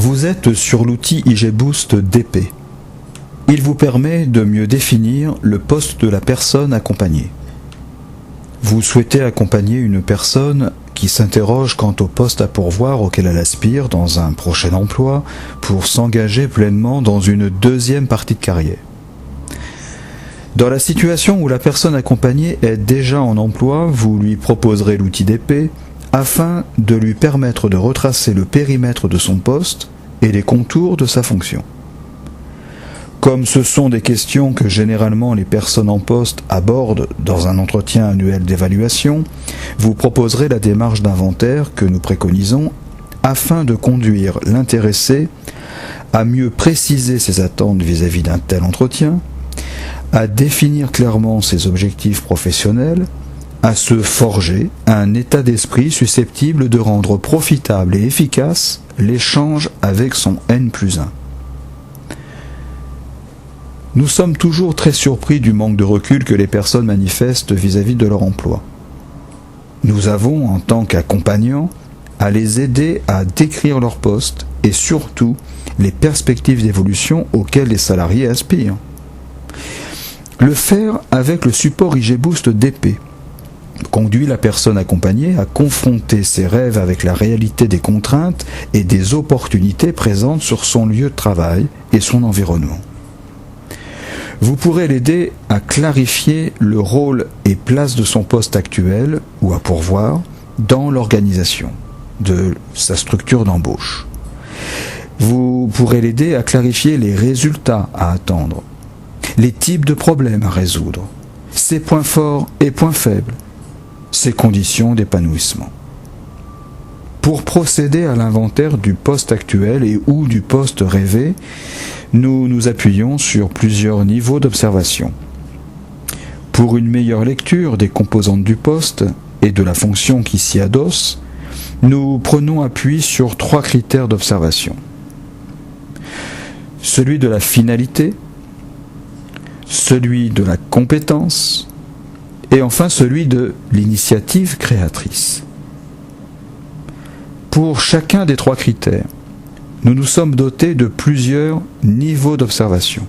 Vous êtes sur l'outil IG Boost DP. Il vous permet de mieux définir le poste de la personne accompagnée. Vous souhaitez accompagner une personne qui s'interroge quant au poste à pourvoir auquel elle aspire dans un prochain emploi pour s'engager pleinement dans une deuxième partie de carrière. Dans la situation où la personne accompagnée est déjà en emploi, vous lui proposerez l'outil DP afin de lui permettre de retracer le périmètre de son poste et les contours de sa fonction. Comme ce sont des questions que généralement les personnes en poste abordent dans un entretien annuel d'évaluation, vous proposerez la démarche d'inventaire que nous préconisons afin de conduire l'intéressé à mieux préciser ses attentes vis-à-vis d'un tel entretien, à définir clairement ses objectifs professionnels, à se forger un état d'esprit susceptible de rendre profitable et efficace l'échange avec son N+1. Nous sommes toujours très surpris du manque de recul que les personnes manifestent vis-à-vis de leur emploi. Nous avons, en tant qu'accompagnants, à les aider à décrire leur poste et surtout les perspectives d'évolution auxquelles les salariés aspirent. Le faire avec le support IG Boost DP conduit la personne accompagnée à confronter ses rêves avec la réalité des contraintes et des opportunités présentes sur son lieu de travail et son environnement. Vous pourrez l'aider à clarifier le rôle et place de son poste actuel ou à pourvoir dans l'organisation de sa structure d'embauche. Vous pourrez l'aider à clarifier les résultats à attendre, les types de problèmes à résoudre, ses points forts et points faibles, ses conditions d'épanouissement. Pour procéder à l'inventaire du poste actuel et ou du poste rêvé, nous nous appuyons sur plusieurs niveaux d'observation. Pour une meilleure lecture des composantes du poste et de la fonction qui s'y adosse, nous prenons appui sur 3 critères d'observation. Celui de la finalité, celui de la compétence et enfin celui de l'initiative créatrice. Pour chacun des 3 critères, nous nous sommes dotés de plusieurs niveaux d'observation.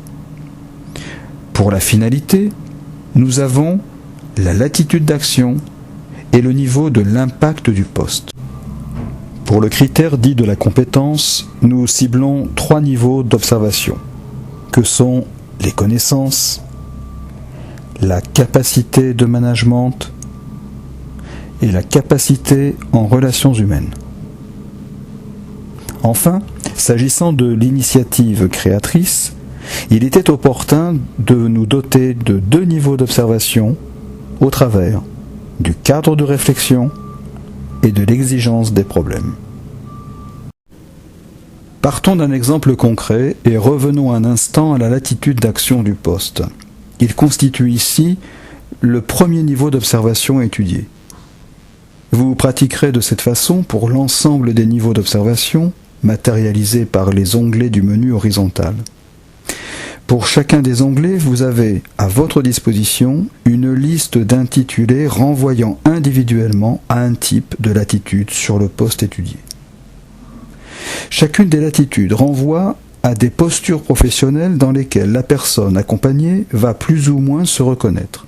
Pour la finalité, nous avons la latitude d'action et le niveau de l'impact du poste. Pour le critère dit de la compétence, nous ciblons 3 niveaux d'observation, que sont les connaissances, la capacité de management et la capacité en relations humaines. Enfin, s'agissant de l'initiative créatrice, il était opportun de nous doter de 2 niveaux d'observation au travers du cadre de réflexion et de l'exigence des problèmes. Partons d'un exemple concret et revenons un instant à la latitude d'action du poste. Il constitue ici le premier niveau d'observation étudié. Vous pratiquerez de cette façon pour l'ensemble des niveaux d'observation matérialisés par les onglets du menu horizontal. Pour chacun des onglets, vous avez à votre disposition une liste d'intitulés renvoyant individuellement à un type de latitude sur le poste étudié. Chacune des latitudes renvoie à des postures professionnelles dans lesquelles la personne accompagnée va plus ou moins se reconnaître.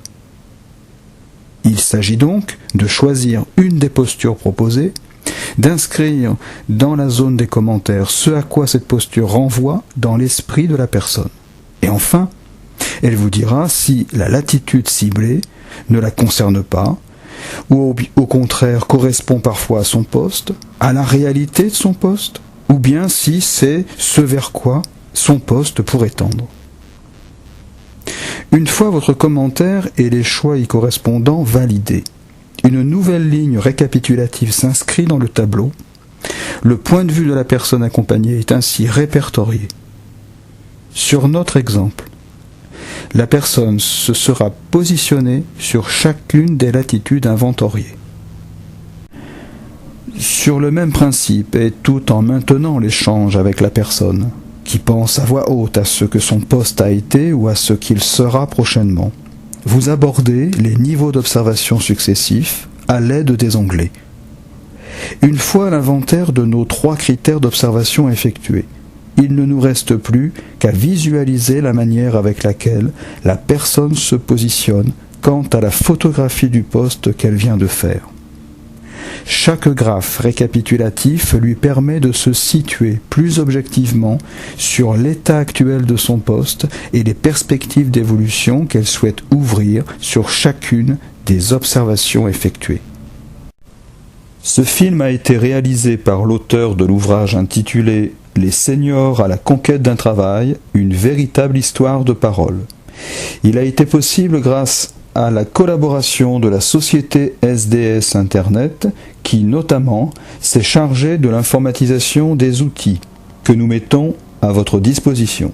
Il s'agit donc de choisir une des postures proposées, d'inscrire dans la zone des commentaires ce à quoi cette posture renvoie dans l'esprit de la personne. Et enfin, elle vous dira si la latitude ciblée ne la concerne pas, ou au contraire correspond parfois à son poste, à la réalité de son poste, ou bien si c'est ce vers quoi son poste pourrait tendre. Une fois votre commentaire et les choix y correspondant validés, une nouvelle ligne récapitulative s'inscrit dans le tableau. Le point de vue de la personne accompagnée est ainsi répertorié. Sur notre exemple, la personne se sera positionnée sur chacune des latitudes inventoriées. Sur le même principe et tout en maintenant l'échange avec la personne, qui pense à voix haute à ce que son poste a été ou à ce qu'il sera prochainement, vous abordez les niveaux d'observation successifs à l'aide des onglets. Une fois l'inventaire de nos 3 critères d'observation effectués, il ne nous reste plus qu'à visualiser la manière avec laquelle la personne se positionne quant à la photographie du poste qu'elle vient de faire. Chaque graphe récapitulatif lui permet de se situer plus objectivement sur l'état actuel de son poste et les perspectives d'évolution qu'elle souhaite ouvrir sur chacune des observations effectuées. Ce film a été réalisé par l'auteur de l'ouvrage intitulé « Les seniors à la conquête d'un travail, une véritable histoire de parole ». Il a été possible grâce à la collaboration de la société SDS Internet qui, notamment, s'est chargée de l'informatisation des outils que nous mettons à votre disposition.